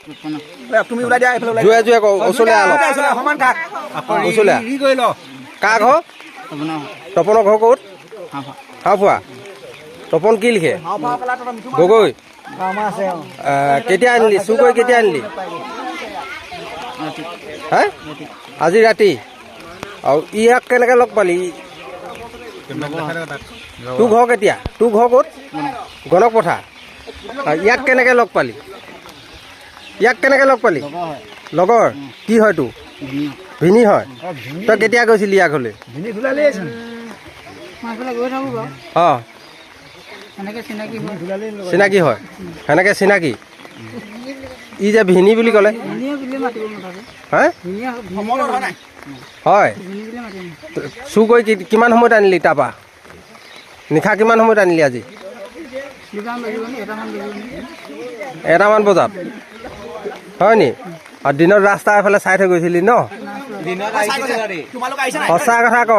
তুমি ওলাই দিয়া এইফালে জুয়ে জুয়ে ওচৰলৈ আহ সমান কাক ওচৰলৈ আহ ই কৰি ল কাৰ ঘৰ তপনৰ ঘৰ ক'ত হাওফুৱা তপন কি লিখে গগৈ কেতিয়া আনিলি চুৰ কৰি কেতিয়া আনিলি হে আজি ৰাতি আৰু ইয়াক কেনেকৈ লগ পালি তোৰ ঘৰ কেতিয়া তোৰ ঘৰ ক'ত গণক পথাৰ ইয়াক কেনেকৈ লগ পালি লগৰ কি হয় তোৰ ভিনী হয় তই কেতিয়া গৈছিলি ইয়াক হ'লে অঁ চিনাকি হয় সেনেকৈ চিনাকি ই যে ভিনী বুলি ক'লে হে হয় চুৰ কৰি কিমান সময়ত আনিলি তাৰপৰা নিশা কিমান সময়ত আনিলি আজি 1মান বজাত হয় নি আৰু দিনত ৰাস্তা এফালে চাই থৈ গৈছিলি ন সঁচা কথা ক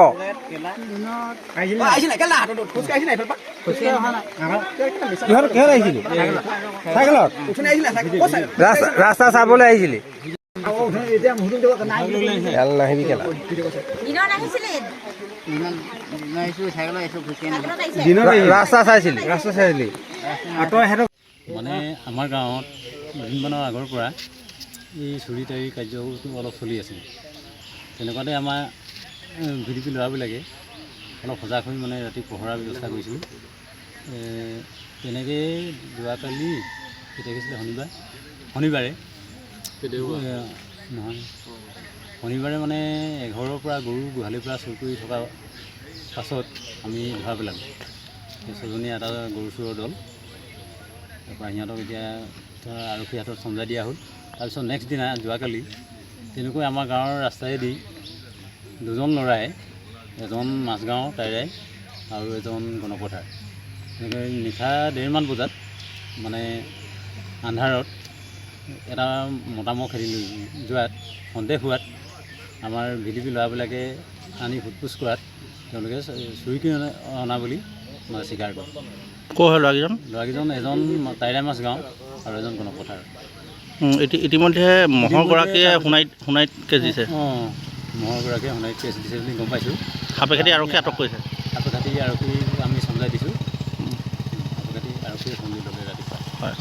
ৰাস্তা চাবলৈ আহিছিলি নাহিবি কেলা ৰাস্তা চাইছিলি মানে আমাৰ গাঁৱত দুদিনমানৰ আগৰ পৰা এই চুৰি তাৰি কাৰ্যটো অলপ চলি আছে তেনেকুৱাতে আমাৰ ভিডিপি ল'ৰাবিলাকে অলপ সজাগ হৈ মানে ৰাতি পহৰাৰ ব্যৱস্থা কৰিছিলোঁ তেনেকৈ যোৱাকালি কেতিয়া গৈছিলে শনিবাৰে নহয় শনিবাৰে মানে এঘৰৰ পৰা গৰু গোহালিৰ পৰা চুৰ কৰি থকা পাছত আমি ধৰা পেলালোঁ ছজনীয়া এটা গৰু চোৰৰ দল তাৰপৰা সিহঁতক এতিয়া আৰক্ষী হাতত চমজাই দিয়া হ'ল তাৰপিছত নেক্সট দিনা যোৱাকালি তেনেকৈ আমাৰ গাঁৱৰ ৰাস্তাইদি দুজন ল'ৰাই এজন মাজগাঁও তাইৰাই আৰু এজন গণপথাৰ এনেকৈ নিশা 1:30মান বজাত মানে আন্ধাৰত এটা মতামহ খেদি লৈ যোৱাত সন্দেহ হোৱাত আমাৰ ভিডিপি ল'ৰাবিলাকে আনি সোধপোছ কৰাত তেওঁলোকে চুৰি কৰি অনা বুলি মানে স্বীকাৰ কৰে ক'ৰ হয় ল'ৰাকেইজন এজন তাইৰাই মাজগাঁও আৰু এজন গণপথাৰ ইতিমধ্যে মহৰগৰাকীয়ে সোণাইত কেছ দিছে অঁ মহৰগৰাকীয়ে সোণাইত কেছ দিছে বুলি গম পাইছোঁ সাপেখাতি আৰক্ষী আটক কৰিছে সাপেখাতি আৰক্ষী আমি চমজাই দিছোঁ সাপেখাতি আৰক্ষীয়ে সন্দেহ ল'লে ৰাতিপুৱা হয়